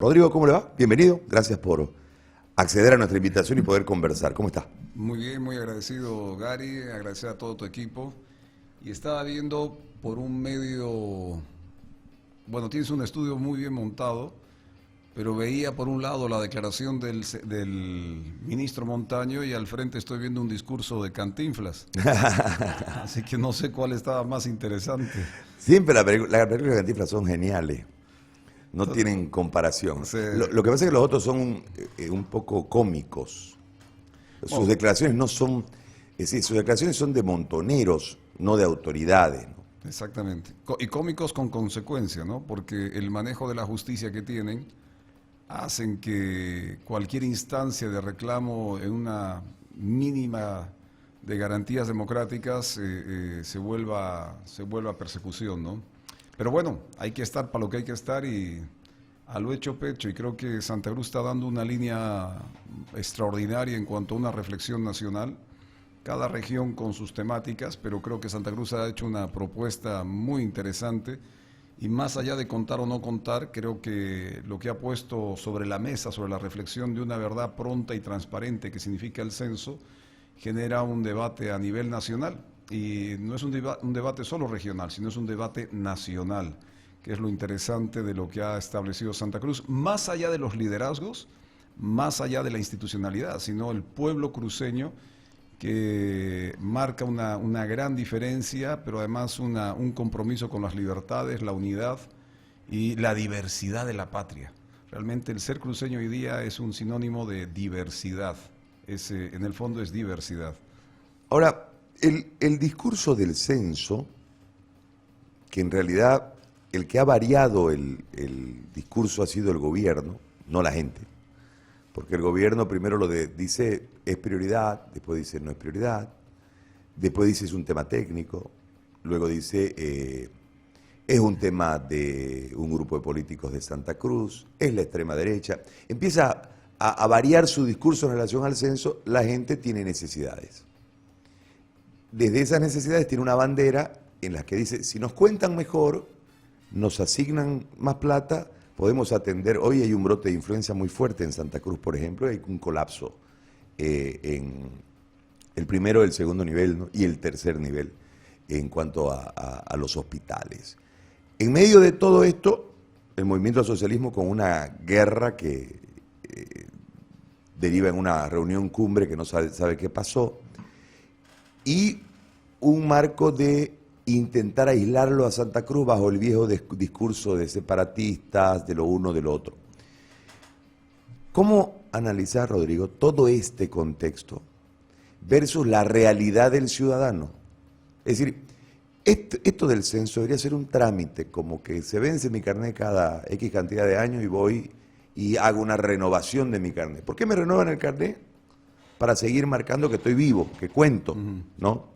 Rodrigo, ¿cómo le va? Bienvenido. Gracias por acceder a nuestra invitación y poder conversar. ¿Cómo está? Muy bien, muy agradecido Gary, agradecer a todo tu equipo. Y estaba viendo por un medio, bueno, tienes un estudio muy bien montado, pero veía por un lado la declaración del ministro Montaño y al frente estoy viendo un discurso de Cantinflas. Así que no sé cuál estaba más interesante. Siempre las películas de Cantinflas son geniales. No tienen comparación. Se- Lo que pasa es que los otros son un poco cómicos. Sus bueno, declaraciones no son, es decir, sus declaraciones son de montoneros, no de autoridades, ¿no? exactamente. Y cómicos con consecuencia, ¿no? Porque el manejo de la justicia que tienen hacen que cualquier instancia de reclamo en una mínima de garantías democráticas se vuelva persecución, ¿no? Pero bueno, hay que estar para lo que hay que estar y a lo hecho pecho, y creo que Santa Cruz está dando una línea extraordinaria en cuanto a una reflexión nacional, cada región con sus temáticas, pero creo que Santa Cruz ha hecho una propuesta muy interesante y más allá de contar o no contar, creo que lo que ha puesto sobre la mesa, sobre la reflexión de una verdad pronta y transparente que significa el censo, genera un debate a nivel nacional. Y no es un debate solo regional, sino es un debate nacional, que es lo interesante de lo que ha establecido Santa Cruz, más allá de los liderazgos, más allá de la institucionalidad, sino el pueblo cruceño que marca una gran diferencia, pero además un compromiso con las libertades, la unidad y la diversidad de la patria. Realmente el ser cruceño hoy día es un sinónimo de diversidad, en el fondo es diversidad. Ahora, el discurso del censo, que en realidad el que ha variado el discurso ha sido el gobierno, no la gente. Porque el gobierno primero dice es prioridad, después dice no es prioridad, después dice es un tema técnico, luego dice es un tema de un grupo de políticos de Santa Cruz, es la extrema derecha. Empieza a variar su discurso en relación al censo, la gente tiene necesidades. Desde esas necesidades tiene una bandera en la que dice, si nos cuentan mejor, nos asignan más plata, podemos atender. Hoy hay un brote de influencia muy fuerte en Santa Cruz, por ejemplo, hay un colapso en el primero, el segundo nivel, ¿no? Y el tercer nivel en cuanto a los hospitales. En medio de todo esto, el movimiento al socialismo con una guerra que deriva en una reunión cumbre que no sabe qué pasó, y un marco de intentar aislarlo a Santa Cruz bajo el viejo discurso de separatistas, de lo uno, de lo otro. ¿Cómo analizar, Rodrigo, todo este contexto versus la realidad del ciudadano? Es decir, esto del censo debería ser un trámite, como que se vence mi carnet cada X cantidad de años y voy y hago una renovación de mi carnet. ¿Por qué me renuevan el carnet? Para seguir marcando que estoy vivo, que cuento, ¿no?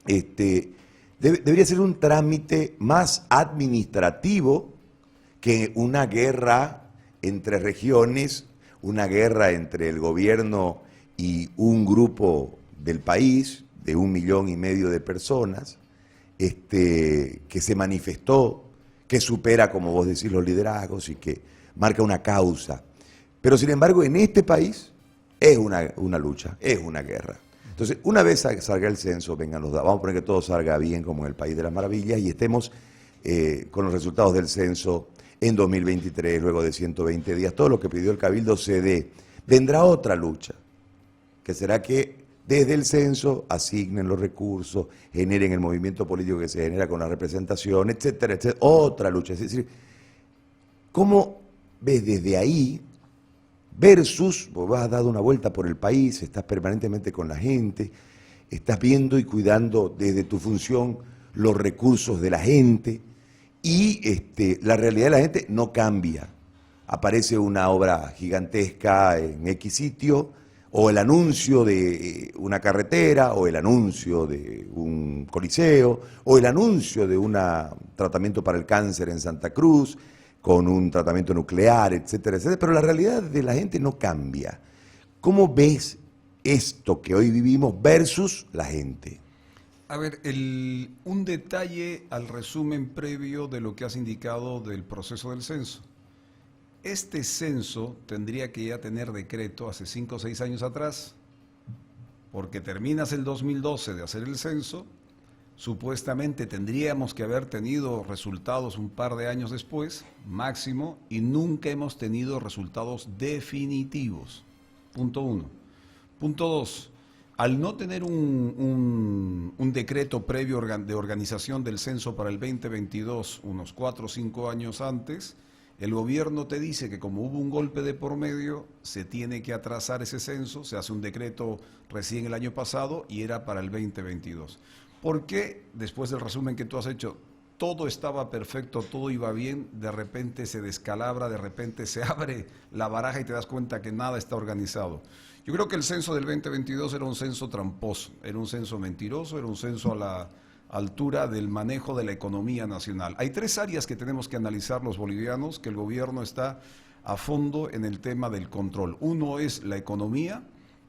Debería ser un trámite más administrativo que una guerra entre regiones, una guerra entre el gobierno y un grupo del país de 1,5 millones de personas, que se manifestó, que supera, como vos decís, los liderazgos y que marca una causa. Pero sin embargo, en este país es una lucha, es una guerra. Entonces, una vez salga el censo, vengan los datos, vamos a poner que todo salga bien como en el País de las Maravillas y estemos con los resultados del censo en 2023, luego de 120 días, todo lo que pidió el Cabildo se dé. Vendrá otra lucha, que será que desde el censo asignen los recursos, generen el movimiento político que se genera con la representación, etcétera, etcétera. Otra lucha. Es decir, ¿cómo ves desde ahí versus, vos vas dado una vuelta por el país, estás permanentemente con la gente, estás viendo y cuidando desde tu función los recursos de la gente y la realidad de la gente no cambia? Aparece una obra gigantesca en X sitio, o el anuncio de una carretera, o el anuncio de un coliseo, o el anuncio de un tratamiento para el cáncer en Santa Cruz, con un tratamiento nuclear, etcétera, etcétera, pero la realidad de la gente no cambia. ¿Cómo ves esto que hoy vivimos versus la gente? A ver, un detalle al resumen previo de lo que has indicado del proceso del censo. Este censo tendría que ya tener decreto hace 5 o 6 años atrás, porque terminas el 2012 de hacer el censo, supuestamente tendríamos que haber tenido resultados un par de años después, máximo, y nunca hemos tenido resultados definitivos. Punto 1. Punto 2. Al no tener un decreto previo de organización del censo para el 2022, unos 4 o 5 años antes, el gobierno te dice que como hubo un golpe de por medio, se tiene que atrasar ese censo, se hace un decreto recién el año pasado y era para el 2022. ¿Por qué, después del resumen que tú has hecho, todo estaba perfecto, todo iba bien, de repente se descalabra, de repente se abre la baraja y te das cuenta que nada está organizado? Yo creo que el censo del 2022 era un censo tramposo, era un censo mentiroso, era un censo a la altura del manejo de la economía nacional. Hay 3 áreas que tenemos que analizar los bolivianos, que el gobierno está a fondo en el tema del control. Uno es la economía,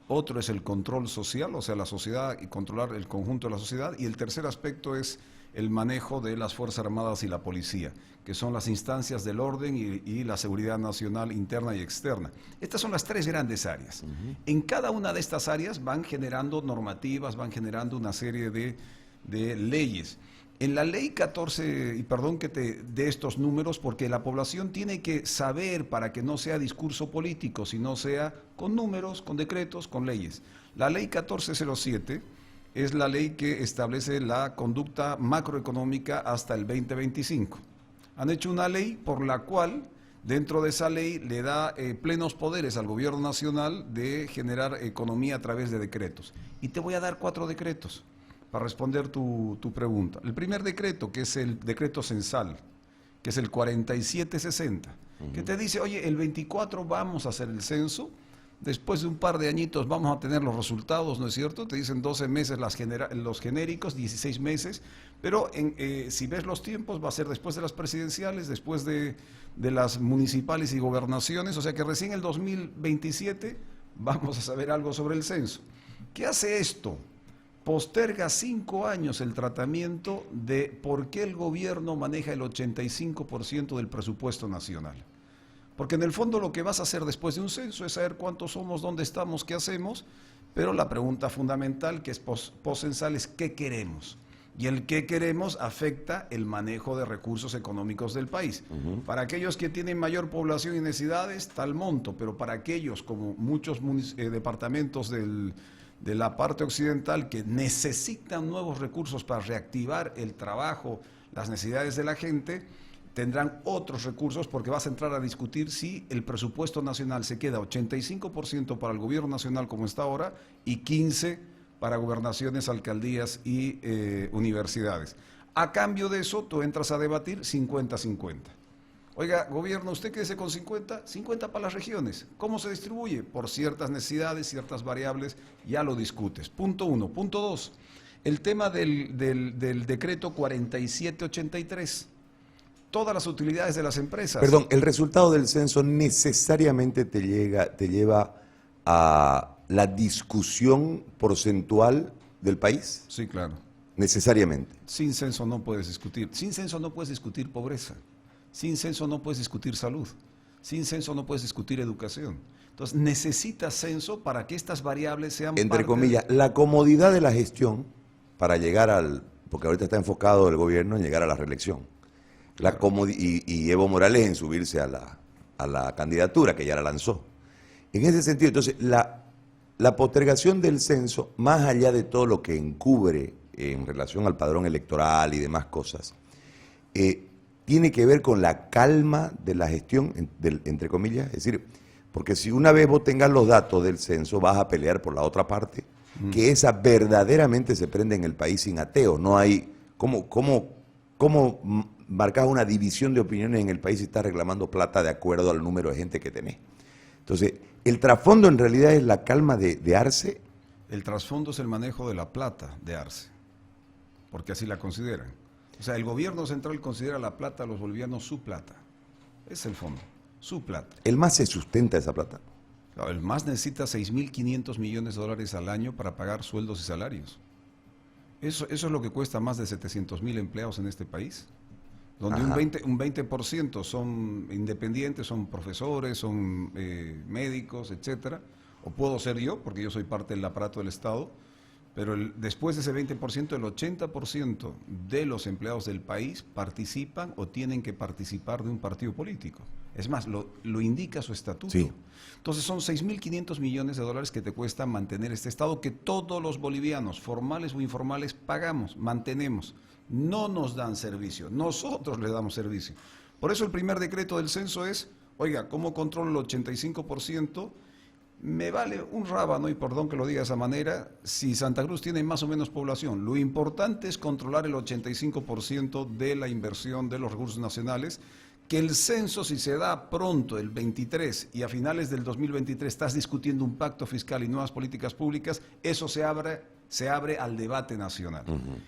otro es el control social, o sea, la sociedad y controlar el conjunto de la sociedad, y el tercer aspecto es el manejo de las Fuerzas Armadas y la policía, que son las instancias del orden y la seguridad nacional interna y externa. Estas son las 3 grandes áreas. En cada una de estas áreas van generando normativas, van generando una serie de leyes. En la ley 14, y perdón que te dé estos números, porque la población tiene que saber para que no sea discurso político, sino sea con números, con decretos, con leyes. La ley 1407 es la ley que establece la conducta macroeconómica hasta el 2025. Han hecho una ley por la cual, dentro de esa ley, le da plenos poderes al gobierno nacional de generar economía a través de decretos. Y te voy a dar 4 decretos para responder tu pregunta. El primer decreto, que es el decreto censal, que es el 4760, que te dice, oye, el 24 vamos a hacer el censo, después de un par de añitos vamos a tener los resultados, ¿no es cierto? Te dicen 12 meses los genéricos, 16 meses, pero si ves los tiempos va a ser después de las presidenciales, después de las municipales y gobernaciones, o sea que recién el 2027 vamos a saber algo sobre el censo. ¿Qué hace esto? Posterga 5 años el tratamiento de por qué el gobierno maneja el 85% del presupuesto nacional. Porque en el fondo lo que vas a hacer después de un censo es saber cuántos somos, dónde estamos, qué hacemos, pero la pregunta fundamental que es poscensal es ¿qué queremos? Y el qué queremos afecta el manejo de recursos económicos del país. Para aquellos que tienen mayor población y necesidades, tal monto, pero para aquellos como muchos departamentos de la parte occidental que necesitan nuevos recursos para reactivar el trabajo, las necesidades de la gente, tendrán otros recursos porque vas a entrar a discutir si el presupuesto nacional se queda 85% para el gobierno nacional como está ahora y 15% para gobernaciones, alcaldías y universidades. A cambio de eso, tú entras a debatir 50-50. Oiga, gobierno, ¿usted quédese con 50? 50 para las regiones. ¿Cómo se distribuye? Por ciertas necesidades, ciertas variables, ya lo discutes. Punto 1. Punto 2. El tema del decreto 4783. Todas las utilidades de las empresas. Perdón, el resultado del censo necesariamente te lleva a la discusión porcentual del país. Sí, claro. Necesariamente. Sin censo no puedes discutir. Sin censo no puedes discutir pobreza. Sin censo no puedes discutir salud. Sin censo no puedes discutir educación. Entonces necesitas censo para que estas variables sean entre parte comillas, la comodidad de la gestión para llegar porque ahorita está enfocado el gobierno en llegar a la reelección. Y Evo Morales en subirse a la candidatura, que ya la lanzó. En ese sentido, entonces, la postergación del censo, más allá de todo lo que encubre en relación al padrón electoral y demás cosas, tiene que ver con la calma de la gestión, entre comillas, es decir, porque si una vez vos tengas los datos del censo, vas a pelear por la otra parte, que esa verdaderamente se prende en el país sin ateo. No hay, ¿cómo marcas una división de opiniones en el país si estás reclamando plata de acuerdo al número de gente que tenés? Entonces, el trasfondo en realidad es la calma de Arce. El trasfondo es el manejo de la plata de Arce, porque así la consideran. O sea, el gobierno central considera la plata de los bolivianos su plata. Es el fondo, su plata. ¿El MAS se sustenta esa plata? Claro, el MAS necesita 6.500 millones de dólares al año para pagar sueldos y salarios. Eso es lo que cuesta más de 700.000 empleados en este país. donde Ajá. un 20% son independientes, son profesores, son médicos, etcétera, o puedo ser yo, porque yo soy parte del aparato del Estado, pero después de ese 20%, el 80% de los empleados del país participan o tienen que participar de un partido político. Es más, lo indica su estatuto. Sí. Entonces son 6.500 millones de dólares que te cuesta mantener este Estado que todos los bolivianos, formales o informales, pagamos, mantenemos. No nos dan servicio, nosotros le damos servicio. Por eso el primer decreto del censo es, oiga, ¿cómo controlo el 85%? Me vale un rábano, y perdón que lo diga de esa manera, si Santa Cruz tiene más o menos población. Lo importante es controlar el 85% de la inversión de los recursos nacionales, que el censo, si se da pronto, el 23, y a finales del 2023 estás discutiendo un pacto fiscal y nuevas políticas públicas, eso se abre al debate nacional.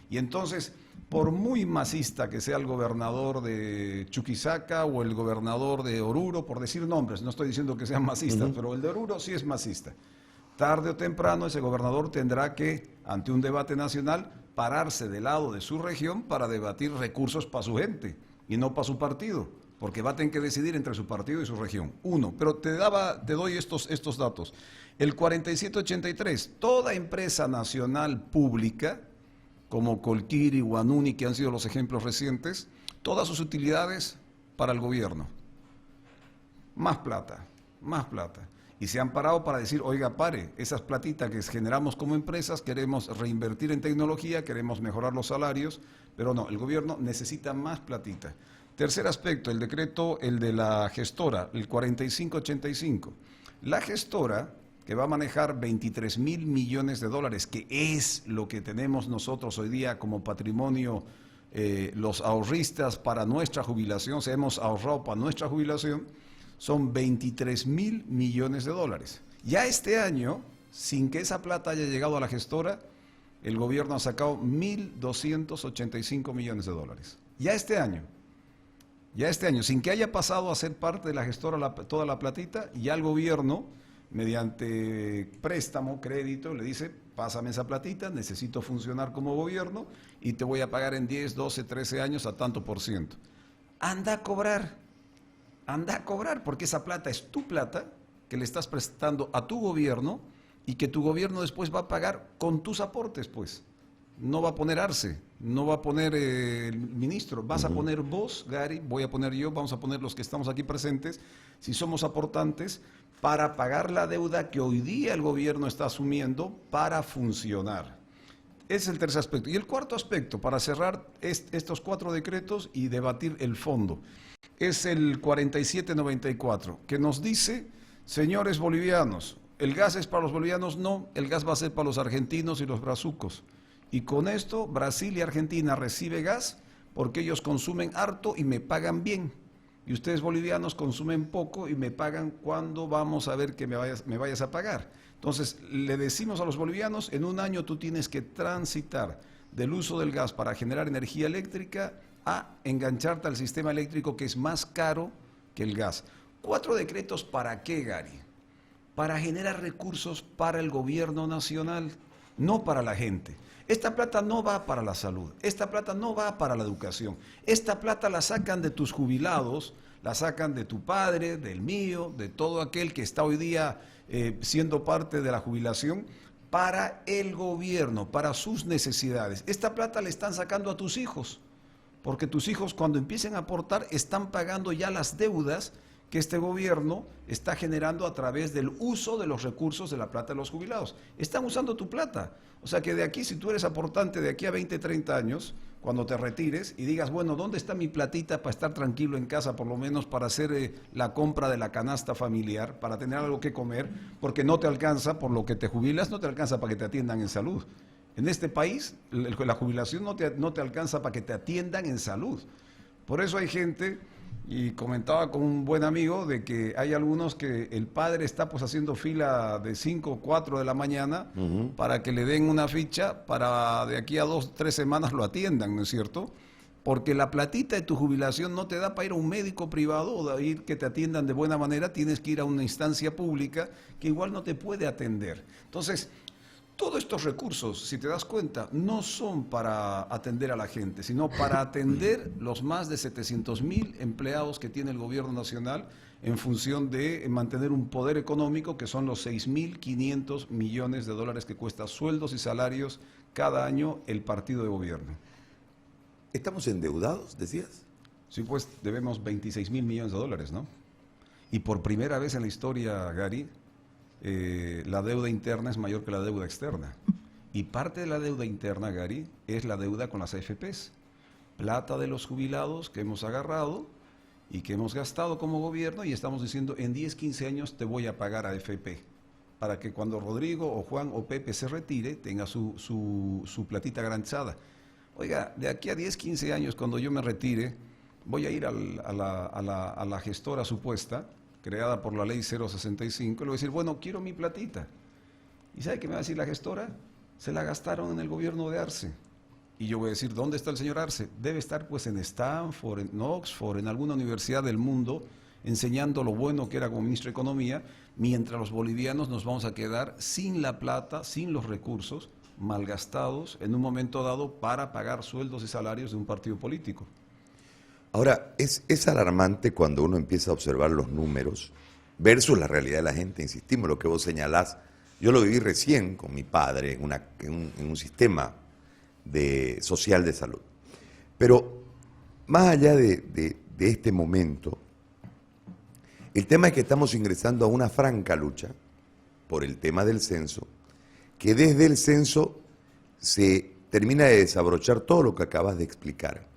Y entonces, por muy masista que sea el gobernador de Chuquisaca o el gobernador de Oruro, por decir nombres, no estoy diciendo que sean masistas, pero el de Oruro sí es masista. Tarde o temprano ese gobernador tendrá que, ante un debate nacional, pararse del lado de su región para debatir recursos para su gente y no para su partido, porque va a tener que decidir entre su partido y su región. Uno, pero te doy estos datos. El 4783, toda empresa nacional pública, como Colquiri, Guanuni, que han sido los ejemplos recientes, todas sus utilidades para el gobierno. Más plata, más plata. Y se han parado para decir, oiga, pare, esas platitas que generamos como empresas, queremos reinvertir en tecnología, queremos mejorar los salarios, pero no, el gobierno necesita más platita. Tercer aspecto, el decreto, el de la gestora, el 4585. La gestora, que va a manejar 23.000 millones de dólares, que es lo que tenemos nosotros hoy día como patrimonio, los ahorristas para nuestra jubilación, se hemos ahorrado para nuestra jubilación, son 23.000 millones de dólares. Ya este año, sin que esa plata haya llegado a la gestora, el gobierno ha sacado 1.285 millones de dólares. Ya este año, sin que haya pasado a ser parte de la gestora toda la platita, ya el gobierno, mediante préstamo, crédito, le dice, pásame esa platita, necesito funcionar como gobierno y te voy a pagar en 10, 12, 13 años a tanto por ciento. Anda a cobrar, porque esa plata es tu plata que le estás prestando a tu gobierno y que tu gobierno después va a pagar con tus aportes, pues. No va a poner Arce, no va a poner el ministro, vas a poner vos, Gary, voy a poner yo, vamos a poner los que estamos aquí presentes, si somos aportantes, para pagar la deuda que hoy día el gobierno está asumiendo para funcionar. Ese es el tercer aspecto. Y el cuarto aspecto, para cerrar estos 4 decretos y debatir el fondo, es el 4794, que nos dice, señores bolivianos, el gas es para los bolivianos, no, el gas va a ser para los argentinos y los brazucos. Y con esto Brasil y Argentina reciben gas porque ellos consumen harto y me pagan bien. Y ustedes bolivianos consumen poco y me pagan cuando vamos a ver que me vayas a pagar. Entonces le decimos a los bolivianos, en un año tú tienes que transitar del uso del gas para generar energía eléctrica a engancharte al sistema eléctrico que es más caro que el gas. 4 decretos, ¿para qué, Gary? Para generar recursos para el gobierno nacional, no para la gente. Esta plata no va para la salud, esta plata no va para la educación, esta plata la sacan de tus jubilados, la sacan de tu padre, del mío, de todo aquel que está hoy día siendo parte de la jubilación, para el gobierno, para sus necesidades. Esta plata le están sacando a tus hijos, porque tus hijos cuando empiecen a aportar están pagando ya las deudas que este gobierno está generando a través del uso de los recursos de la plata de los jubilados. Están usando tu plata. O sea que de aquí, si tú eres aportante de aquí a 20, 30 años, cuando te retires y digas, bueno, ¿dónde está mi platita para estar tranquilo en casa, por lo menos para hacer la compra de la canasta familiar, para tener algo que comer, porque no te alcanza, por lo que te jubilas, no te alcanza para que te atiendan en salud? En este país, la jubilación no te alcanza para que te atiendan en salud. Por eso hay gente, y comentaba con un buen amigo, de que hay algunos que el padre está pues haciendo fila de 5 o 4 de la mañana para que le den una ficha para de aquí a 2 o 3 semanas lo atiendan, ¿no es cierto? Porque la platita de tu jubilación no te da para ir a un médico privado o de ir que te atiendan de buena manera, tienes que ir a una instancia pública que igual no te puede atender. Entonces, Todos estos recursos, si te das cuenta, no son para atender a la gente, sino para atender los más de 700.000 empleados que tiene el gobierno nacional en función de mantener un poder económico que son los 6.500 millones de dólares que cuesta sueldos y salarios cada año el partido de gobierno. ¿Estamos endeudados, decías? Sí, pues debemos 26.000 millones de dólares, ¿no? Y por primera vez en la historia, Gary, la deuda interna es mayor que la deuda externa. Y parte de la deuda interna, Gary, es la deuda con las AFPs. Plata de los jubilados que hemos agarrado y que hemos gastado como gobierno y estamos diciendo en 10, 15 años te voy a pagar AFP para que cuando Rodrigo o Juan o Pepe se retire tenga su platita garantizada. Oiga, de aquí a 10, 15 años cuando yo me retire voy a ir a la gestora supuesta creada por la ley 065, le voy a decir, bueno, quiero mi platita. ¿Y sabe qué me va a decir la gestora? Se la gastaron en el gobierno de Arce. Y yo voy a decir, ¿dónde está el señor Arce? Debe estar pues en Stanford, en Oxford, en alguna universidad del mundo, enseñando lo bueno que era como ministro de Economía, mientras los bolivianos nos vamos a quedar sin la plata, sin los recursos, malgastados en un momento dado para pagar sueldos y salarios de un partido político. Ahora, es alarmante cuando uno empieza a observar los números versus la realidad de la gente. Insistimos, lo que vos señalás, yo lo viví recién con mi padre en un sistema social de salud. Pero más allá de este momento, el tema es que estamos ingresando a una franca lucha por el tema del censo, que desde el censo se termina de desabrochar todo lo que acabas de explicar.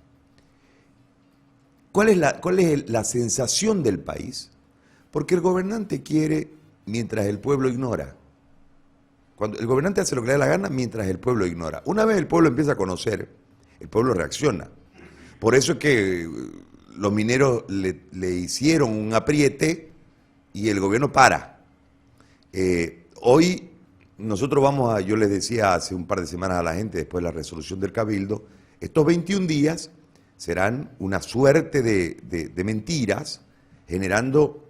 ¿Cuál es la sensación del país? Porque el gobernante quiere mientras el pueblo ignora. Cuando el gobernante hace lo que le da la gana mientras el pueblo ignora. Una vez el pueblo empieza a conocer, el pueblo reacciona. Por eso es que los mineros le hicieron un apriete y el gobierno para. Hoy nosotros yo les decía hace un par de semanas a la gente, después de la resolución del Cabildo, estos 21 días serán una suerte de mentiras, generando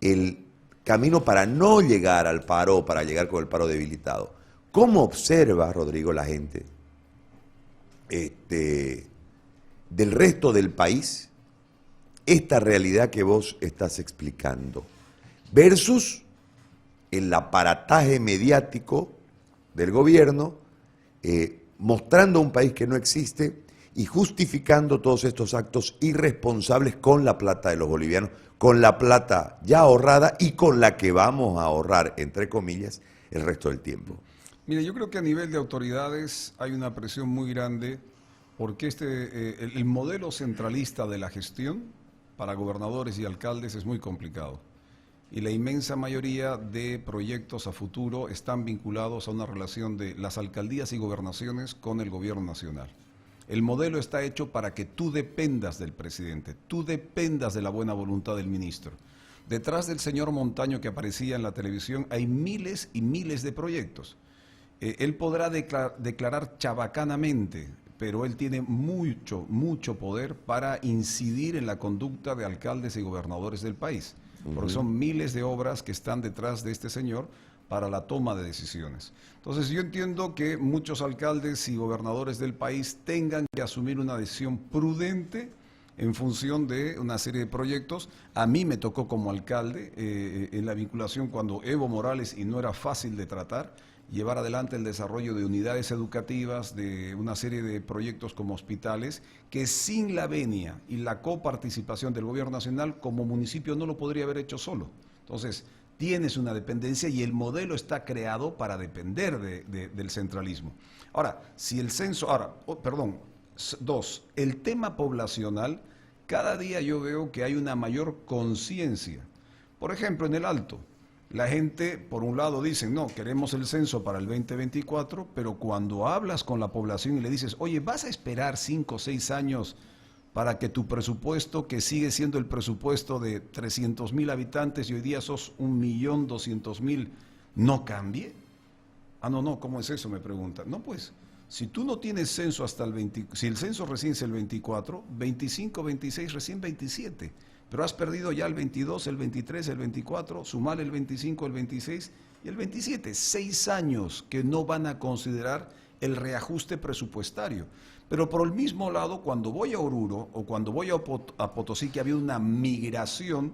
el camino para no llegar al paro o para llegar con el paro debilitado. ¿Cómo observa, Rodrigo, la gente del resto del país esta realidad que vos estás explicando versus el aparataje mediático del gobierno mostrando un país que no existe y justificando todos estos actos irresponsables con la plata de los bolivianos, con la plata ya ahorrada y con la que vamos a ahorrar, entre comillas, el resto del tiempo? Mire, yo creo que a nivel de autoridades hay una presión muy grande porque el modelo centralista de la gestión para gobernadores y alcaldes es muy complicado. Y la inmensa mayoría de proyectos a futuro están vinculados a una relación de las alcaldías y gobernaciones con el gobierno nacional. El modelo está hecho para que tú dependas del presidente, tú dependas de la buena voluntad del ministro. Detrás del señor Montaño que aparecía en la televisión hay miles y miles de proyectos. Él podrá declarar chabacanamente, pero él tiene mucho poder para incidir en la conducta de alcaldes y gobernadores del país. Porque son miles de obras que están detrás de este señor para la toma de decisiones. Entonces yo entiendo que muchos alcaldes y gobernadores del país tengan que asumir una decisión prudente en función de una serie de proyectos. A mí me tocó como alcalde en la vinculación cuando Evo Morales, y no era fácil de tratar, llevar adelante el desarrollo de unidades educativas, de una serie de proyectos como hospitales, que sin la venia y la coparticipación del gobierno nacional, como municipio no lo podría haber hecho solo. Entonces, tienes una dependencia y el modelo está creado para depender del centralismo. Ahora, si el censo, el tema poblacional, cada día yo veo que hay una mayor conciencia. Por ejemplo, en el Alto, la gente, por un lado, dicen, no, queremos el censo para el 2024, pero cuando hablas con la población y le dices, oye, ¿vas a esperar 5 o 6 años para que tu presupuesto, que sigue siendo el presupuesto de 300.000 habitantes y hoy día sos 1.200.000, no cambie? Ah, no, ¿cómo es eso? Me preguntan. No, pues, si tú no tienes censo hasta si el censo recién es el 24, 25, 26, recién 27. pero has perdido ya el 22, el 23, el 24, sumar el 25, el 26 y el 27. 6 años que no van a considerar el reajuste presupuestario. Pero por el mismo lado, cuando voy a Oruro o cuando voy a Potosí, que había una migración,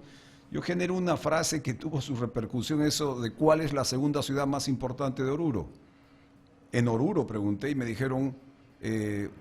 yo generé una frase que tuvo su repercusión, eso de cuál es la segunda ciudad más importante de Oruro. En Oruro pregunté y me dijeron,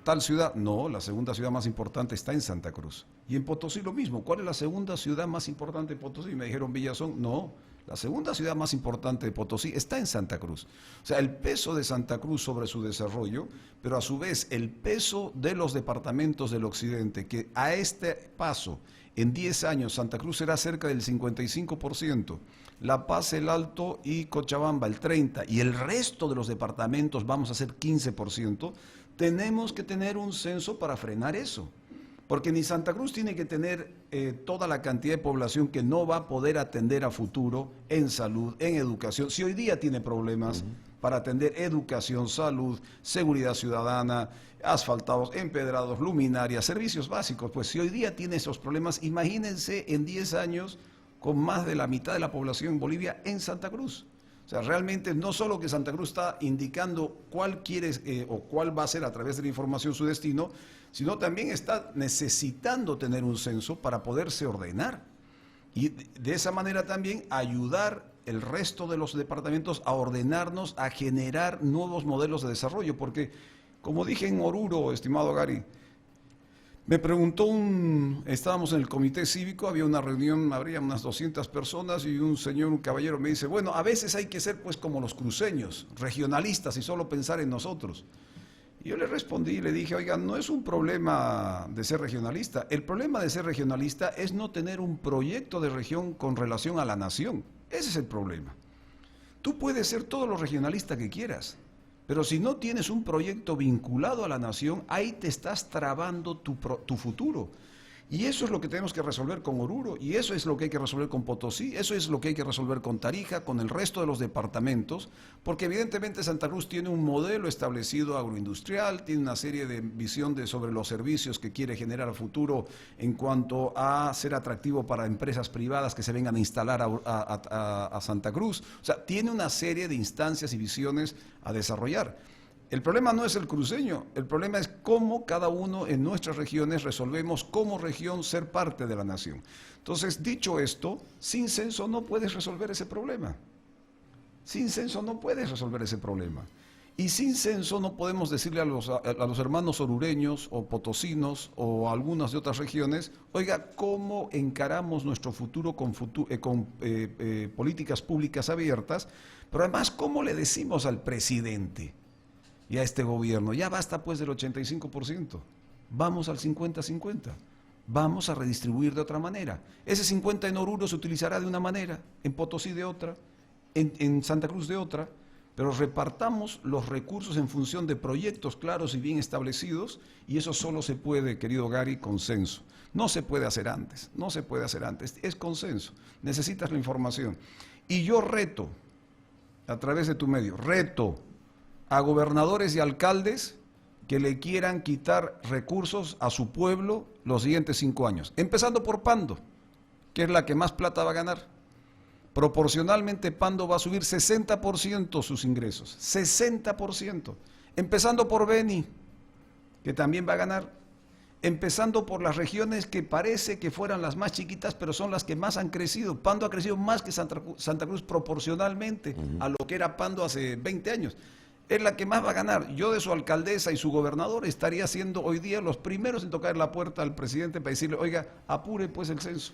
tal ciudad, no, la segunda ciudad más importante está en Santa Cruz. Y en Potosí lo mismo, ¿cuál es la segunda ciudad más importante de Potosí? Me dijeron Villazón, no, la segunda ciudad más importante de Potosí está en Santa Cruz. O sea, el peso de Santa Cruz sobre su desarrollo, pero a su vez el peso de los departamentos del occidente, que a este paso, en 10 años, Santa Cruz será cerca del 55%, La Paz, el Alto y Cochabamba el 30%, y el resto de los departamentos vamos a ser 15%, tenemos que tener un censo para frenar eso. Porque ni Santa Cruz tiene que tener toda la cantidad de población que no va a poder atender a futuro en salud, en educación. Si hoy día tiene problemas para atender educación, salud, seguridad ciudadana, asfaltados, empedrados, luminarias, servicios básicos, pues si hoy día tiene esos problemas, imagínense en 10 años con más de la mitad de la población en Bolivia en Santa Cruz. O sea, realmente no solo que Santa Cruz está indicando cuál quiere o cuál va a ser a través de la información su destino, sino también está necesitando tener un censo para poderse ordenar. Y de esa manera también ayudar el resto de los departamentos a ordenarnos, a generar nuevos modelos de desarrollo. Porque, como dije en Oruro, estimado Gary, me preguntó estábamos en el comité cívico, había una reunión, habría unas 200 personas y un caballero me dice, bueno, a veces hay que ser pues como los cruceños, regionalistas y solo pensar en nosotros. Y yo le respondí y le dije, oiga, no es un problema de ser regionalista, el problema de ser regionalista es no tener un proyecto de región con relación a la nación, ese es el problema. Tú puedes ser todo lo regionalista que quieras, pero si no tienes un proyecto vinculado a la nación, ahí te estás trabando tu futuro. Y eso es lo que tenemos que resolver con Oruro, y eso es lo que hay que resolver con Potosí, eso es lo que hay que resolver con Tarija, con el resto de los departamentos, porque evidentemente Santa Cruz tiene un modelo establecido agroindustrial, tiene una serie de visión sobre los servicios que quiere generar a futuro en cuanto a ser atractivo para empresas privadas que se vengan a instalar a Santa Cruz. O sea, tiene una serie de instancias y visiones a desarrollar. El problema no es el cruceño, el problema es cómo cada uno en nuestras regiones resolvemos como región ser parte de la nación. Entonces, dicho esto, sin censo no puedes resolver ese problema. Sin censo no puedes resolver ese problema. Y sin censo no podemos decirle a los hermanos orureños o potosinos o algunas de otras regiones, oiga, ¿cómo encaramos nuestro futuro con políticas públicas abiertas? Pero además, ¿cómo le decimos al presidente y a este gobierno, ya basta pues del 85%, vamos al 50-50, vamos a redistribuir de otra manera? Ese 50 en Oruro se utilizará de una manera, en Potosí de otra, en Santa Cruz de otra, pero repartamos los recursos en función de proyectos claros y bien establecidos, y eso solo se puede, querido Gary, consenso. No se puede hacer antes, no se puede hacer antes, es consenso, necesitas la información. Y yo reto, a través de tu medio, reto a gobernadores y alcaldes que le quieran quitar recursos a su pueblo los siguientes 5 años. Empezando por Pando, que es la que más plata va a ganar. Proporcionalmente Pando va a subir 60% sus ingresos, 60%. Empezando por Beni, que también va a ganar. Empezando por las regiones que parece que fueran las más chiquitas, pero son las que más han crecido. Pando ha crecido más que Santa Cruz proporcionalmente a lo que era Pando hace 20 años. Es la que más va a ganar. Yo de su alcaldesa y su gobernador estaría siendo hoy día los primeros en tocar la puerta al presidente para decirle, oiga, apure pues el censo.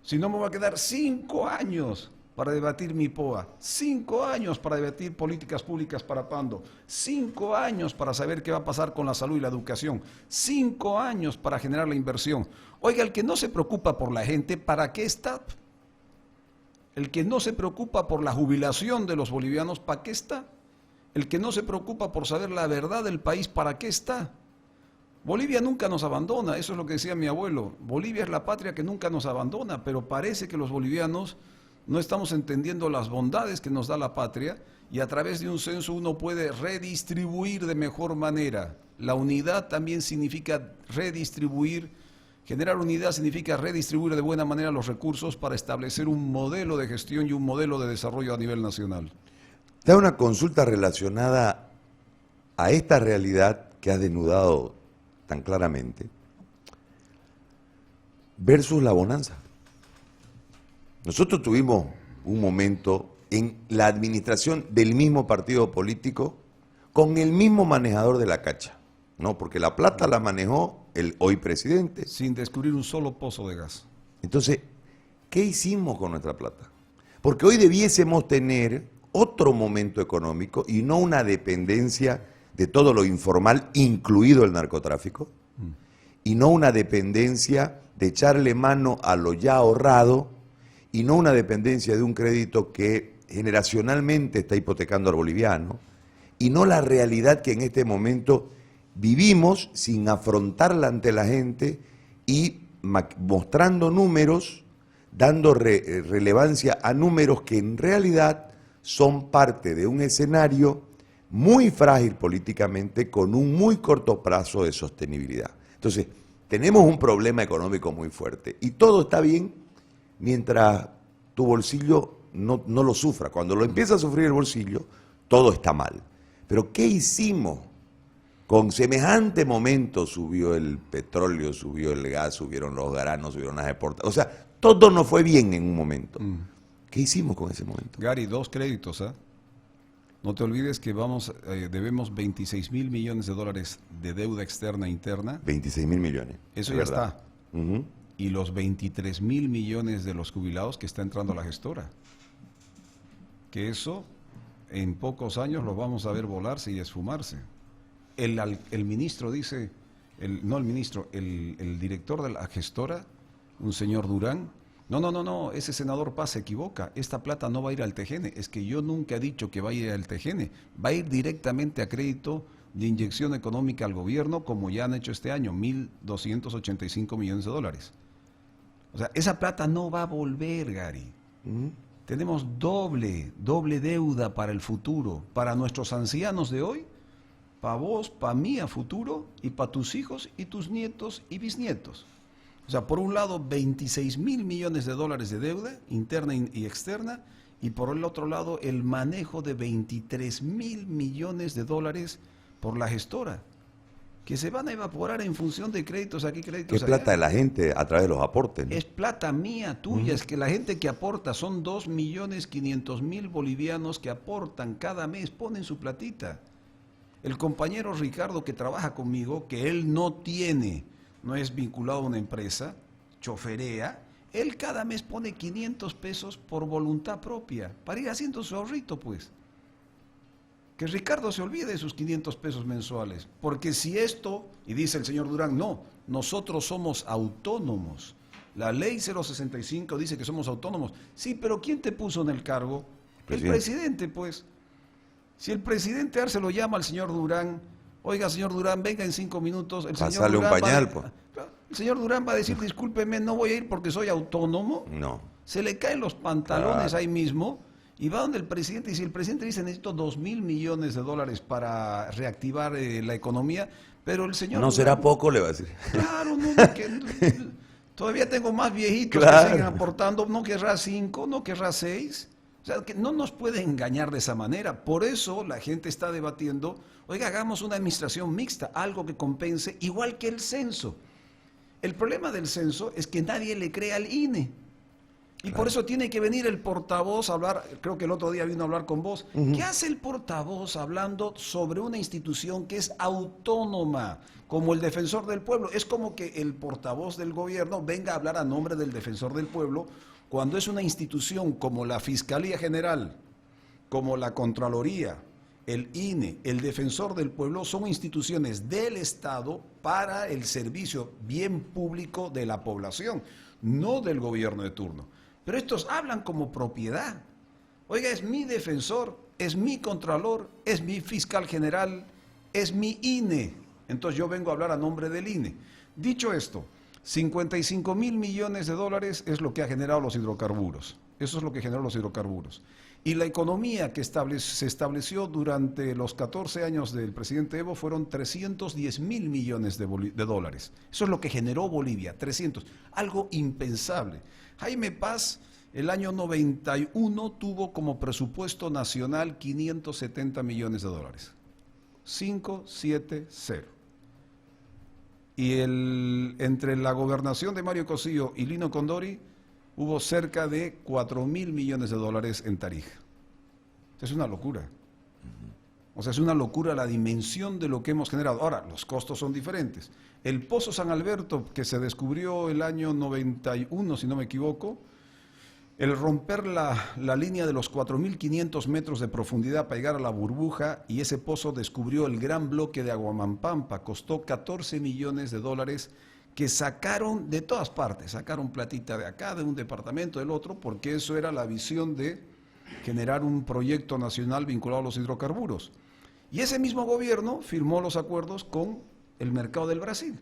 Si no me va a quedar 5 años para debatir mi POA, 5 años para debatir políticas públicas para Pando, 5 años para saber qué va a pasar con la salud y la educación, 5 años para generar la inversión. Oiga, el que no se preocupa por la gente, ¿para qué está? El que no se preocupa por la jubilación de los bolivianos, ¿para qué está? El que no se preocupa por saber la verdad del país, ¿para qué está? Bolivia nunca nos abandona, eso es lo que decía mi abuelo. Bolivia es la patria que nunca nos abandona, pero parece que los bolivianos no estamos entendiendo las bondades que nos da la patria, y a través de un censo uno puede redistribuir de mejor manera. La unidad también significa redistribuir, Generar unidad significa redistribuir de buena manera los recursos para establecer un modelo de gestión y un modelo de desarrollo a nivel nacional. Te hago una consulta relacionada a esta realidad que has desnudado tan claramente versus la bonanza. Nosotros tuvimos un momento en la administración del mismo partido político con el mismo manejador de la cacha, ¿no? Porque la plata la manejó el hoy presidente. Sin descubrir un solo pozo de gas. Entonces, ¿qué hicimos con nuestra plata? Porque hoy debiésemos tener otro momento económico y no una dependencia de todo lo informal, incluido el narcotráfico, y no una dependencia de echarle mano a lo ya ahorrado, y no una dependencia de un crédito que generacionalmente está hipotecando al boliviano, y no la realidad que en este momento vivimos sin afrontarla ante la gente y mostrando números, dando relevancia a números que en realidad son parte de un escenario muy frágil políticamente con un muy corto plazo de sostenibilidad. Entonces, tenemos un problema económico muy fuerte y todo está bien mientras tu bolsillo no lo sufra. Cuando lo empieza a sufrir el bolsillo, todo está mal. Pero ¿qué hicimos? Con semejante momento subió el petróleo, subió el gas, subieron los granos, subieron las exportaciones. O sea, todo no fue bien en un momento. ¿Qué hicimos con ese momento? Gary, 2 créditos, ¿eh? No te olvides que debemos 26 mil millones de dólares de deuda externa e interna. 26 mil millones. Eso ya está. Y los 23 mil millones de los jubilados que está entrando a la gestora. Que eso en pocos años lo vamos a ver volarse y esfumarse. El ministro dice, el director de la gestora, un señor Durán, no, ese senador Paz se equivoca, esta plata no va a ir al TGN, es que yo nunca he dicho que va a ir al TGN, va a ir directamente a crédito de inyección económica al gobierno, como ya han hecho este año, 1.285 millones de dólares. O sea, esa plata no va a volver, Gary. Tenemos doble deuda para el futuro, para nuestros ancianos de hoy, para vos, para mí a futuro, y para tus hijos y tus nietos y bisnietos. O sea, por un lado 26 mil millones de dólares de deuda interna y externa, y por el otro lado el manejo de 23 mil millones de dólares por la gestora, que se van a evaporar en función de créditos aquí, créditos allá. ¿Qué plata de la gente a través de los aportes, ¿no? Es plata mía, tuya, es que la gente que aporta son 2.500.000 bolivianos que aportan cada mes, ponen su platita. El compañero Ricardo que trabaja conmigo, que él no es vinculado a una empresa, choferea, él cada mes pone 500 pesos por voluntad propia, para ir haciendo su ahorrito, pues. Que Ricardo se olvide de sus 500 pesos mensuales, porque si esto, y dice el señor Durán, no, nosotros somos autónomos. La ley 065 dice que somos autónomos. Sí, pero ¿quién te puso en el cargo? El presidente, pues. Si el presidente se lo llama al señor Durán, oiga, señor Durán, venga en 5 minutos. Pasale un pañal, pues. El señor Durán va a decir, discúlpeme, no voy a ir porque soy autónomo. No. Se le caen los pantalones ahí mismo y va donde el presidente. Y si el presidente dice, necesito 2.000 millones de dólares para reactivar la economía, pero el señor... No Durán, será poco, le va a decir. Claro, no, todavía tengo más viejitos que siguen aportando, no querrá 5, no querrá 6. O sea, que no nos puede engañar de esa manera. Por eso la gente está debatiendo, oiga, hagamos una administración mixta, algo que compense, igual que el censo. El problema del censo es que nadie le cree al INE. Y por eso tiene que venir el portavoz a hablar, creo que el otro día vino a hablar con vos. ¿Qué hace el portavoz hablando sobre una institución que es autónoma, como el Defensor del Pueblo? Es como que el portavoz del gobierno venga a hablar a nombre del Defensor del Pueblo, cuando es una institución como la Fiscalía General, como la Contraloría, el INE, el Defensor del Pueblo, son instituciones del Estado para el servicio bien público de la población, no del gobierno de turno. Pero estos hablan como propiedad. Oiga, es mi defensor, es mi contralor, es mi fiscal general, es mi INE. Entonces yo vengo a hablar a nombre del INE. Dicho esto, 55 mil millones de dólares es lo que ha generado los hidrocarburos. Eso es lo que generó los hidrocarburos. Y la economía que se estableció durante los 14 años del presidente Evo fueron 310.000 millones de dólares. Eso es lo que generó Bolivia, 300. Algo impensable. Jaime Paz, el año 91, tuvo como presupuesto nacional 570 millones de dólares. 570. Y entre la gobernación de Mario Cosillo y Lino Condori hubo cerca de 4.000 millones de dólares en Tarija. Es una locura. O sea, es una locura la dimensión de lo que hemos generado. Ahora, los costos son diferentes. El Pozo San Alberto, que se descubrió el año 91, si no me equivoco, el romper la línea de los 4.500 metros de profundidad para llegar a la burbuja, y ese pozo descubrió el gran bloque de Aguamampampa, costó 14 millones de dólares que sacaron de todas partes, sacaron platita de acá, de un departamento, del otro, porque eso era la visión de generar un proyecto nacional vinculado a los hidrocarburos. Y ese mismo gobierno firmó los acuerdos con el mercado del Brasil.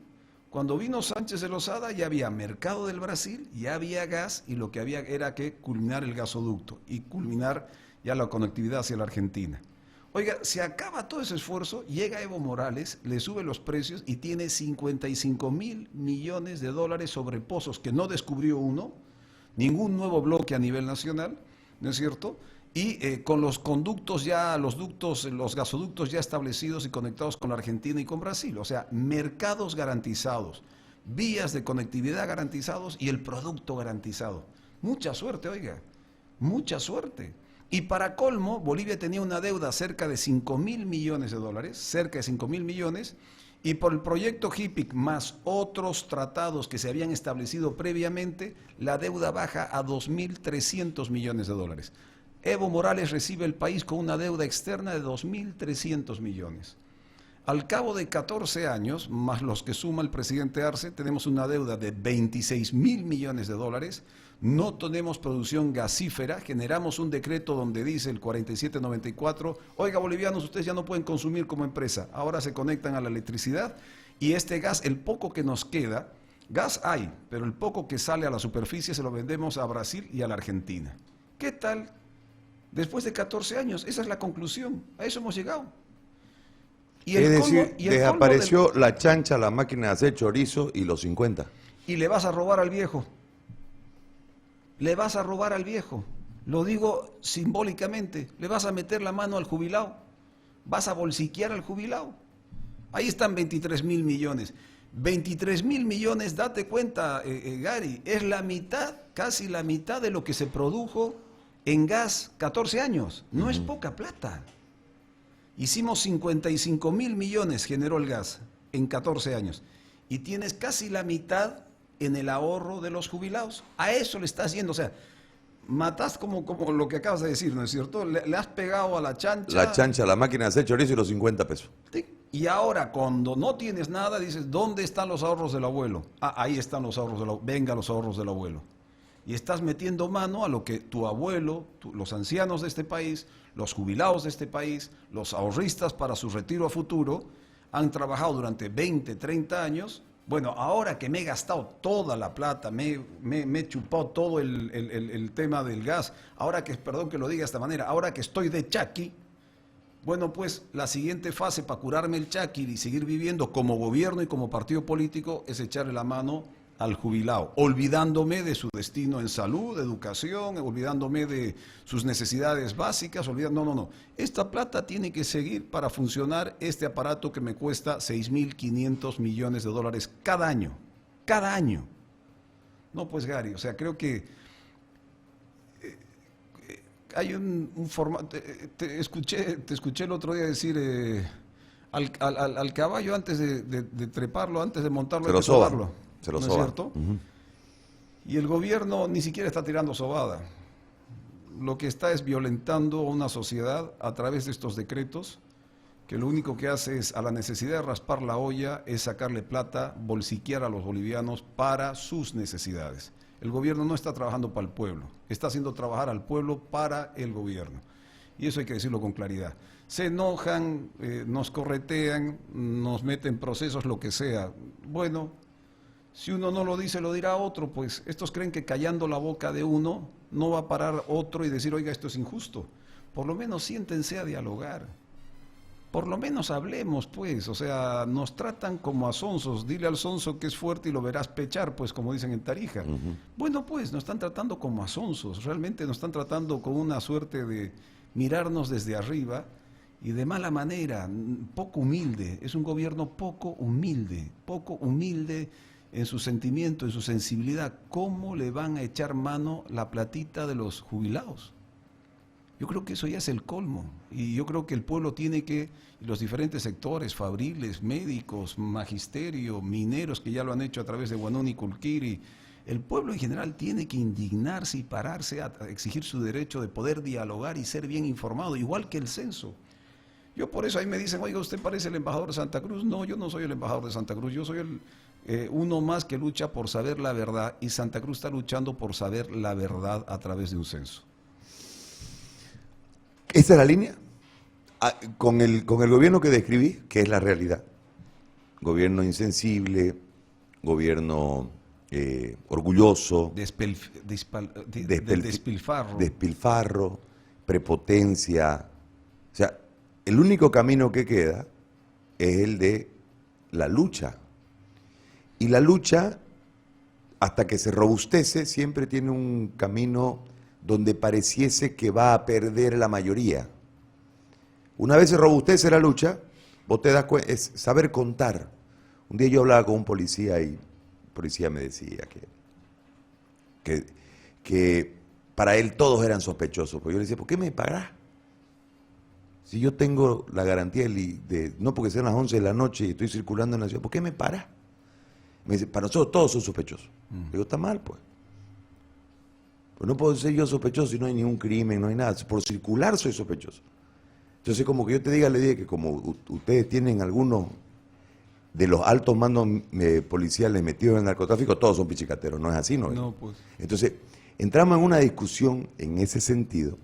Cuando vino Sánchez de Lozada ya había mercado del Brasil, ya había gas, y lo que había era que culminar el gasoducto y culminar ya la conectividad hacia la Argentina. Oiga, se acaba todo ese esfuerzo, llega Evo Morales, le sube los precios y tiene 55.000 millones de dólares sobre pozos que no descubrió uno, ningún nuevo bloque a nivel nacional, ¿no es cierto? Y con los conductos ya, los gasoductos ya establecidos y conectados con la Argentina y con Brasil. O sea, mercados garantizados, vías de conectividad garantizados y el producto garantizado. Mucha suerte, oiga, mucha suerte. Y para colmo, Bolivia tenía una deuda cerca de 5.000 millones de dólares, cerca de 5.000 millones, y por el proyecto HIPIC más otros tratados que se habían establecido previamente, la deuda baja a 2.300 millones de dólares. Evo Morales recibe el país con una deuda externa de 2.300 millones. Al cabo de 14 años, más los que suma el presidente Arce, tenemos una deuda de 26.000 millones de dólares, no tenemos producción gasífera, generamos un decreto donde dice el 4794, oiga bolivianos, ustedes ya no pueden consumir como empresa, ahora se conectan a la electricidad y este gas, el poco que nos queda, gas hay, pero el poco que sale a la superficie se lo vendemos a Brasil y a la Argentina. ¿Qué tal? Después de 14 años, esa es la conclusión, a eso hemos llegado. Es decir, desapareció la chancha, la máquina de hacer chorizo y los 50. Y le vas a robar al viejo. Le vas a robar al viejo. Lo digo simbólicamente. Le vas a meter la mano al jubilado. Vas a bolsiquear al jubilado. Ahí están 23.000 millones. 23.000 millones, date cuenta, Gary, es la mitad, casi la mitad de lo que se produjo en gas 14 años. No es poca plata. Hicimos 55.000 millones, generó el gas en 14 años. Y tienes casi la mitad en el ahorro de los jubilados. A eso le estás yendo. O sea, matás como lo que acabas de decir, ¿no es cierto? Le has pegado a la chancha. La chancha, la máquina de hacer chorizo y los 50 pesos. Y ahora, cuando no tienes nada, dices, ¿dónde están los ahorros del abuelo? Ah, ahí están los ahorros del abuelo. Venga, los ahorros del abuelo. Y estás metiendo mano a lo que tu abuelo, los ancianos de este país, los jubilados de este país, los ahorristas para su retiro a futuro, han trabajado durante 20, 30 años. Bueno, ahora que me he gastado toda la plata, me he chupado todo el tema del gas, ahora que, perdón que lo diga de esta manera, ahora que estoy de chaqui, bueno, pues la siguiente fase para curarme el chaqui y seguir viviendo como gobierno y como partido político es echarle la mano al jubilado, olvidándome de su destino en salud, educación, olvidándome de sus necesidades básicas, no. Esta plata tiene que seguir para funcionar este aparato que me cuesta 6.500 millones de dólares cada año. Cada año. No, pues Gary, o sea, creo que hay un formato, te escuché el otro día decir al caballo antes de treparlo, antes de montarlo, hay que sobarlo. ¿No es cierto? Y el gobierno ni siquiera está tirando sobada. Lo que está es violentando a una sociedad a través de estos decretos, que lo único que hace es, a la necesidad de raspar la olla, es sacarle plata, bolsiquear a los bolivianos para sus necesidades. El gobierno no está trabajando para el pueblo, está haciendo trabajar al pueblo para el gobierno. Y eso hay que decirlo con claridad. Se enojan, nos corretean, nos meten procesos, lo que sea. Bueno, si uno no lo dice, lo dirá otro, pues estos creen que callando la boca de uno no va a parar otro y decir, oiga, esto es injusto. Por lo menos siéntense a dialogar. Por lo menos hablemos, pues. O sea, nos tratan como a sonsos. Dile al sonso que es fuerte y lo verás pechar, pues, como dicen en Tarija. Bueno, pues, nos están tratando como a sonsos. Realmente nos están tratando con una suerte de mirarnos desde arriba y de mala manera, poco humilde. Es un gobierno poco humilde en su sentimiento, en su sensibilidad. ¿Cómo le van a echar mano la platita de los jubilados? Yo creo que eso ya es el colmo, y yo creo que el pueblo tiene que, los diferentes sectores, fabriles, médicos, magisterio, mineros, que ya lo han hecho a través de Guanón y Culquiri, el pueblo en general tiene que indignarse y pararse a exigir su derecho de poder dialogar y ser bien informado, igual que el censo. Yo por eso ahí me dicen, oiga, ¿usted parece el embajador de Santa Cruz? No, yo no soy el embajador de Santa Cruz, yo soy uno más que lucha por saber la verdad, y Santa Cruz está luchando por saber la verdad a través de un censo. ¿Esa es la línea? Con el gobierno que describí, que es la realidad. Gobierno insensible, gobierno orgulloso, despilfarro, prepotencia. O sea, el único camino que queda es el de la lucha. Y la lucha, hasta que se robustece, siempre tiene un camino donde pareciese que va a perder la mayoría. Una vez se robustece la lucha, vos te das cuenta, es saber contar. Un día yo hablaba con un policía y el policía me decía que para él todos eran sospechosos. Porque yo le decía, ¿por qué me parás? Si yo tengo la garantía no porque sean las 11 de la noche y estoy circulando en la ciudad, ¿por qué me parás? Me dice, para nosotros todos son sospechosos. Digo, está mal, pues. Pues no puedo ser yo sospechoso si no hay ningún crimen, no hay nada. Por circular soy sospechoso. Entonces, como que yo te diga, le dije que como ustedes tienen algunos de los altos mandos policiales metidos en el narcotráfico, todos son pichicateros. ¿No es así? No, pues. Entonces, entramos en una discusión en ese sentido,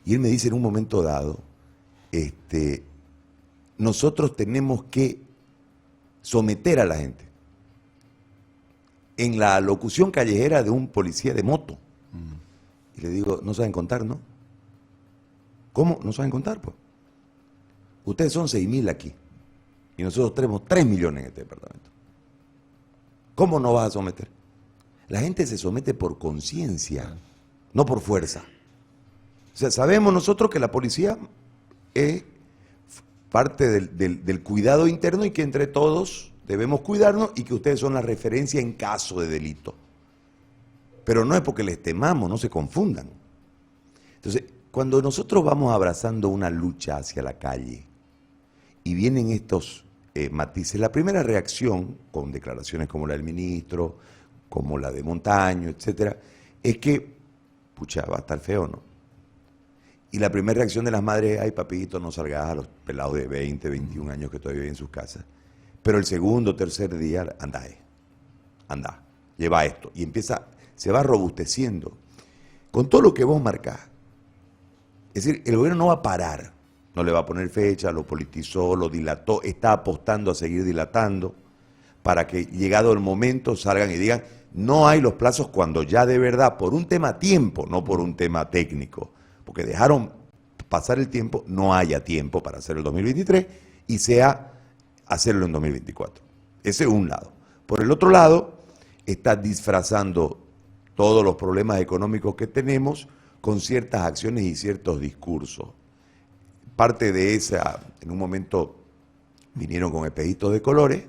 y él me dice en un momento dado, nosotros tenemos que someter a la gente. En la locución callejera de un policía de moto. Y le digo, no saben contar, ¿no? ¿Cómo? No saben contar, pues. Ustedes son 6.000 aquí. Y nosotros tenemos 3 millones en este departamento. ¿Cómo no vas a someter? La gente se somete por conciencia, no por fuerza. O sea, sabemos nosotros que la policía es parte del cuidado interno y que entre todos debemos cuidarnos y que ustedes son la referencia en caso de delito. Pero no es porque les temamos, no se confundan. Entonces, cuando nosotros vamos abrazando una lucha hacia la calle y vienen estos matices, la primera reacción, con declaraciones como la del ministro, como la de Montaño, etcétera, es que, pucha, va a estar feo, ¿no? Y la primera reacción de las madres es, ay, papito, no salgas a los pelados de 20, 21 años que todavía viven en sus casas. Pero el segundo, tercer día, anda, lleva esto. Y se va robusteciendo. Con todo lo que vos marcás. Es decir, el gobierno no va a parar. No le va a poner fecha, lo politizó, lo dilató, está apostando a seguir dilatando para que llegado el momento salgan y digan, no hay los plazos cuando ya de verdad, por un tema tiempo, no por un tema técnico, porque dejaron pasar el tiempo, no haya tiempo para hacer el 2023 y sea hacerlo en 2024. Ese es un lado. Por el otro lado, está disfrazando todos los problemas económicos que tenemos con ciertas acciones y ciertos discursos. Parte de esa, en un momento vinieron con espejitos de colores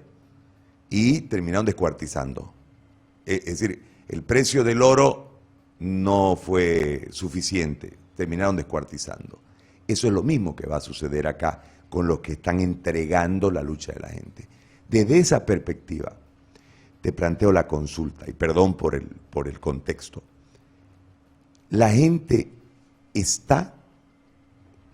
y terminaron descuartizando. Es decir, el precio del oro no fue suficiente, terminaron descuartizando. Eso es lo mismo que va a suceder acá con los que están entregando la lucha de la gente. Desde esa perspectiva, te planteo la consulta, y perdón por el contexto. La gente está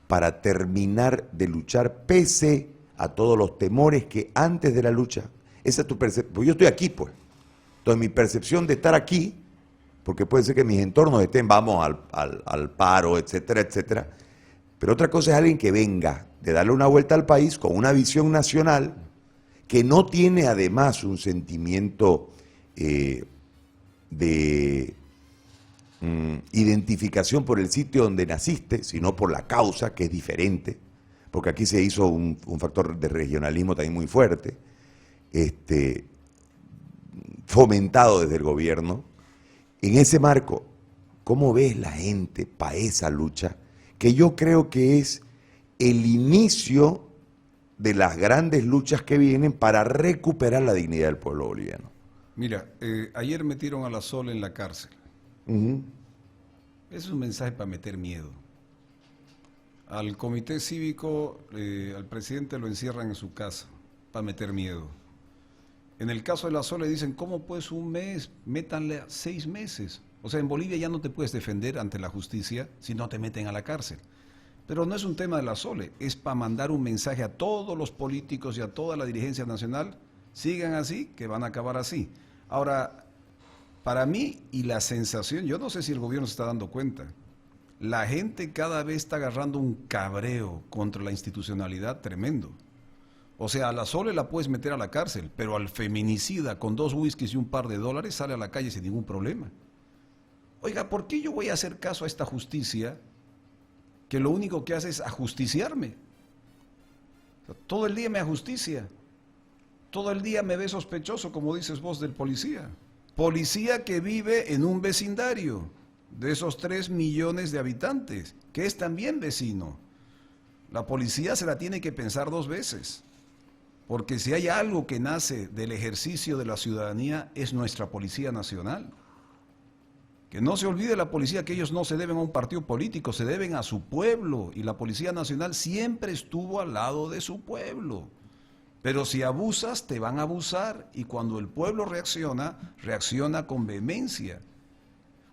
para terminar de luchar pese a todos los temores que antes de la lucha, esa es tu percepción, porque yo estoy aquí, pues. Entonces mi percepción de estar aquí, porque puede ser que mis entornos estén, vamos al paro, etcétera, etcétera, pero otra cosa es alguien que venga de darle una vuelta al país con una visión nacional que no tiene además un sentimiento de identificación por el sitio donde naciste, sino por la causa, que es diferente, porque aquí se hizo un factor de regionalismo también muy fuerte, fomentado desde el gobierno. En ese marco, ¿cómo ves la gente para esa lucha? Que yo creo que es el inicio de las grandes luchas que vienen para recuperar la dignidad del pueblo boliviano. Mira, ayer metieron a la Sole en la cárcel. Es un mensaje para meter miedo. Al comité cívico, al presidente lo encierran en su casa para meter miedo. En el caso de la Sole dicen, ¿cómo pues un mes? Métanle 6 meses. O sea, en Bolivia ya no te puedes defender ante la justicia si no te meten a la cárcel. Pero no es un tema de la Sole, es para mandar un mensaje a todos los políticos y a toda la dirigencia nacional, sigan así, que van a acabar así. Ahora, para mí, y la sensación, yo no sé si el gobierno se está dando cuenta, la gente cada vez está agarrando un cabreo contra la institucionalidad tremendo. O sea, a la Sole la puedes meter a la cárcel, pero al feminicida con 2 whiskies y un par de dólares sale a la calle sin ningún problema. Oiga, ¿por qué yo voy a hacer caso a esta justicia que lo único que hace es ajusticiarme? O sea, todo el día me ajusticia, todo el día me ve sospechoso, como dices vos, del policía. Policía que vive en un vecindario de esos 3 millones de habitantes, que es también vecino. La policía se la tiene que pensar 2 veces, porque si hay algo que nace del ejercicio de la ciudadanía es nuestra Policía Nacional. Que no se olvide la policía que ellos no se deben a un partido político, se deben a su pueblo, y la Policía Nacional siempre estuvo al lado de su pueblo. Pero si abusas, te van a abusar, y cuando el pueblo reacciona, reacciona con vehemencia.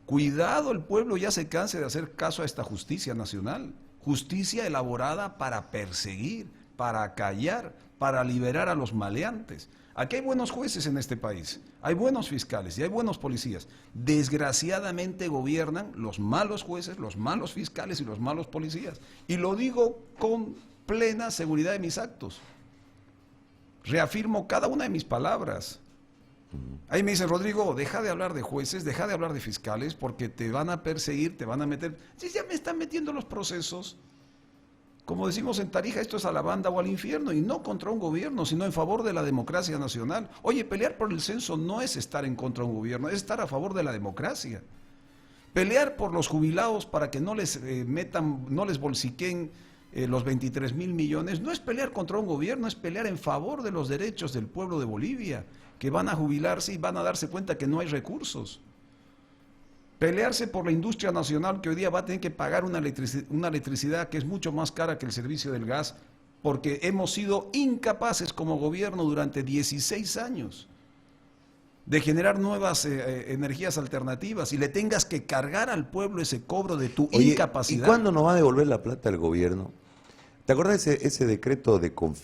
Cuidado, el pueblo ya se canse de hacer caso a esta justicia nacional, justicia elaborada para perseguir, para callar, para liberar a los maleantes. Aquí hay buenos jueces en este país, hay buenos fiscales y hay buenos policías. Desgraciadamente gobiernan los malos jueces, los malos fiscales y los malos policías. Y lo digo con plena seguridad de mis actos. Reafirmo cada una de mis palabras. Ahí me dice, Rodrigo, deja de hablar de jueces, deja de hablar de fiscales, porque te van a perseguir, te van a meter. Si ya me están metiendo los procesos, como decimos en Tarija, esto es a la banda o al infierno, y no contra un gobierno, sino en favor de la democracia nacional. Oye, pelear por el censo no es estar en contra de un gobierno, es estar a favor de la democracia. Pelear por los jubilados para que no les no les bolsiquen los 23,000 millones, no es pelear contra un gobierno, es pelear en favor de los derechos del pueblo de Bolivia, que van a jubilarse y van a darse cuenta que no hay recursos. Pelearse por la industria nacional, que hoy día va a tener que pagar una electricidad que es mucho más cara que el servicio del gas, porque hemos sido incapaces como gobierno durante 16 años de generar nuevas energías alternativas, y le tengas que cargar al pueblo ese cobro de tu incapacidad. ¿Y cuándo nos va a devolver la plata el gobierno? ¿Te acuerdas ese decreto de... ¿cómo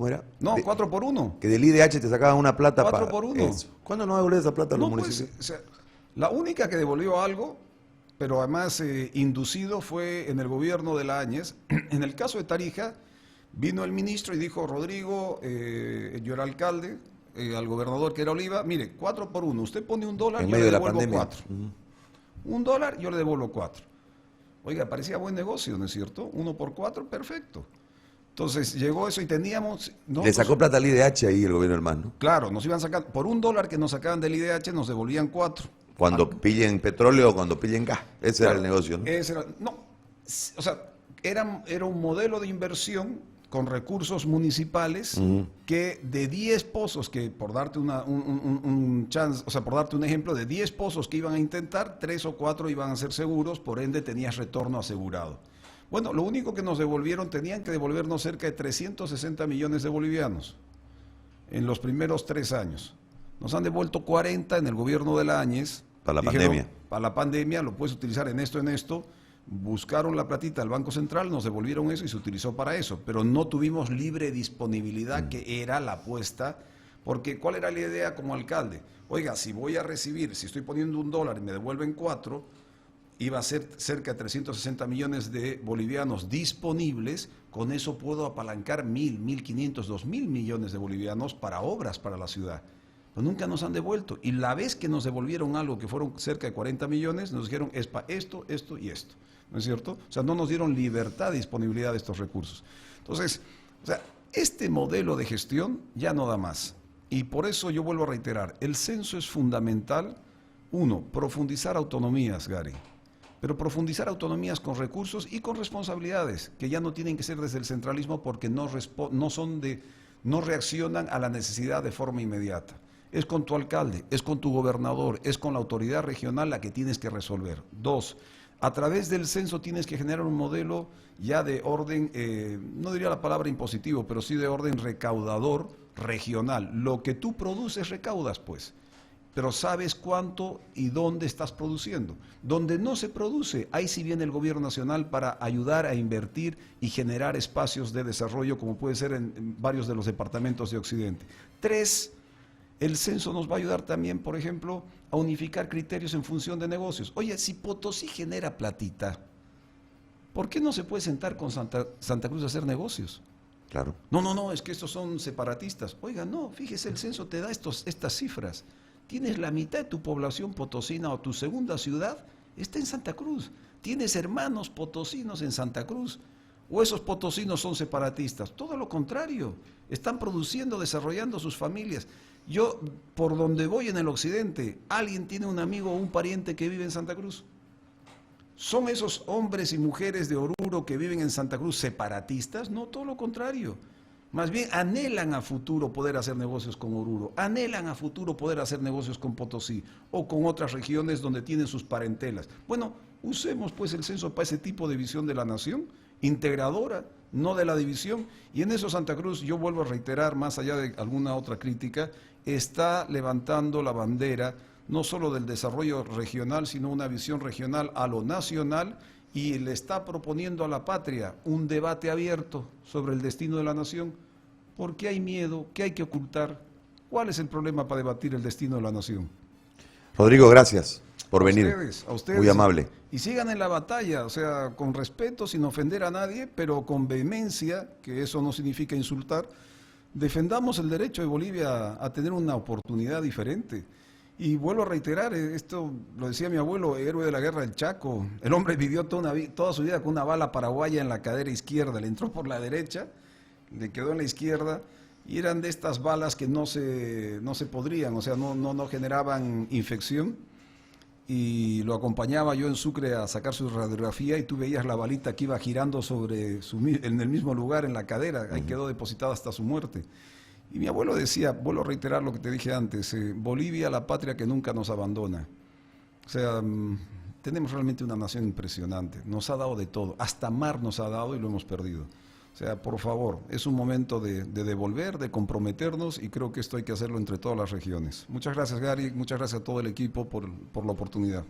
era? No, 4x1. Que del IDH te sacaban una plata 4x1. Eso. ¿Cuándo nos va a devolver esa plata a los municipios? Pues, o sea, la única que devolvió algo, pero además inducido, fue en el gobierno de la Áñez. En el caso de Tarija, vino el ministro y dijo, Rodrigo, yo era alcalde, al gobernador que era Oliva, mire, 4x1, usted pone $1, yo le devuelvo 4. $1, yo le devuelvo 4. Oiga, parecía buen negocio, ¿no es cierto? 1 por 4, perfecto. Entonces llegó eso y teníamos... ¿no? Le sacó plata al IDH ahí el gobierno del MAS, ¿no? Claro, nos iban sacando, por $1 que nos sacaban del IDH, nos devolvían 4. Cuando pillen petróleo o cuando pillen gas. Ese era el negocio, ¿no? O sea, era un modelo de inversión con recursos municipales que de 10 pozos, que por darte por darte un ejemplo, de 10 pozos que iban a intentar, 3 o 4 iban a ser seguros, por ende tenías retorno asegurado. Bueno, lo único que nos devolvieron, tenían que devolvernos cerca de 360 millones de bolivianos en los primeros 3 años. Nos han devuelto 40 en el gobierno de la Áñez. Para la pandemia. Para la pandemia, lo puedes utilizar en esto. Buscaron la platita del Banco Central, nos devolvieron eso y se utilizó para eso, pero no tuvimos libre disponibilidad, que era la apuesta, porque ¿cuál era la idea como alcalde? Oiga, si voy a recibir, si estoy poniendo $1 y me devuelven 4, iba a ser cerca de 360 millones de bolivianos disponibles, con eso puedo apalancar 1.000, 1.500, 2.000 millones de bolivianos para obras para la ciudad. pero nunca nos han devuelto. Y la vez que nos devolvieron algo, que fueron cerca de 40 millones, nos dijeron es para esto, esto y esto. ¿No es cierto? O sea, no nos dieron libertad de disponibilidad de estos recursos. Entonces, o sea, este modelo de gestión ya no da más. Y por eso yo vuelvo a reiterar, el censo es fundamental. Uno, profundizar autonomías, Gary. Pero profundizar autonomías con recursos y con responsabilidades, que ya no tienen que ser desde el centralismo porque no reaccionan a la necesidad de forma inmediata. Es con tu alcalde, es con tu gobernador, es con la autoridad regional la que tienes que resolver. Dos, a través del censo tienes que generar un modelo ya de orden, no diría la palabra impositivo, pero sí de orden recaudador regional. Lo que tú produces, recaudas, pues. Pero sabes cuánto y dónde estás produciendo. Donde no se produce, ahí sí viene el gobierno nacional para ayudar a invertir y generar espacios de desarrollo, como puede ser en varios de los departamentos de Occidente. Tres, el censo nos va a ayudar también, por ejemplo, a unificar criterios en función de negocios. Oye, si Potosí genera platita, ¿por qué no se puede sentar con Santa Cruz a hacer negocios? Claro. No, es que estos son separatistas. Oiga, no, fíjese, el censo te da estas cifras. Tienes la mitad de tu población potosina o tu segunda ciudad está en Santa Cruz. Tienes hermanos potosinos en Santa Cruz. O esos potosinos son separatistas. Todo lo contrario. Están produciendo, desarrollando sus familias. Yo, por donde voy en el occidente, ¿alguien tiene un amigo o un pariente que vive en Santa Cruz? ¿Son esos hombres y mujeres de Oruro que viven en Santa Cruz separatistas? No, todo lo contrario. Más bien anhelan a futuro poder hacer negocios con Oruro, anhelan a futuro poder hacer negocios con Potosí o con otras regiones donde tienen sus parentelas. Bueno, usemos pues el censo para ese tipo de visión de la nación, integradora, no de la división. Y en eso Santa Cruz, yo vuelvo a reiterar, más allá de alguna otra crítica, está levantando la bandera no solo del desarrollo regional, sino una visión regional a lo nacional, y le está proponiendo a la patria un debate abierto sobre el destino de la nación. ¿Por qué hay miedo? ¿Qué hay que ocultar? ¿Cuál es el problema para debatir el destino de la nación? Rodrigo, gracias por venir. A ustedes. Muy amable. Y sigan en la batalla, o sea, con respeto, sin ofender a nadie, pero con vehemencia, que eso no significa insultar. Defendamos el derecho de Bolivia a tener una oportunidad diferente. Y vuelvo a reiterar, esto lo decía mi abuelo, héroe de la guerra del Chaco. El hombre vivió toda su vida con una bala paraguaya en la cadera izquierda, le entró por la derecha, le quedó en la izquierda, y eran de estas balas que no se podrían, o sea, no generaban infección. Y lo acompañaba yo en Sucre a sacar su radiografía y tú veías la balita que iba girando en el mismo lugar, en la cadera, ahí quedó depositada hasta su muerte. Y mi abuelo decía, vuelvo a reiterar lo que te dije antes, Bolivia, la patria que nunca nos abandona. O sea, tenemos realmente una nación impresionante, nos ha dado de todo, hasta mar nos ha dado y lo hemos perdido. O sea, por favor, es un momento de devolver, de comprometernos, y creo que esto hay que hacerlo entre todas las regiones. Muchas gracias, Gary, muchas gracias a todo el equipo por la oportunidad.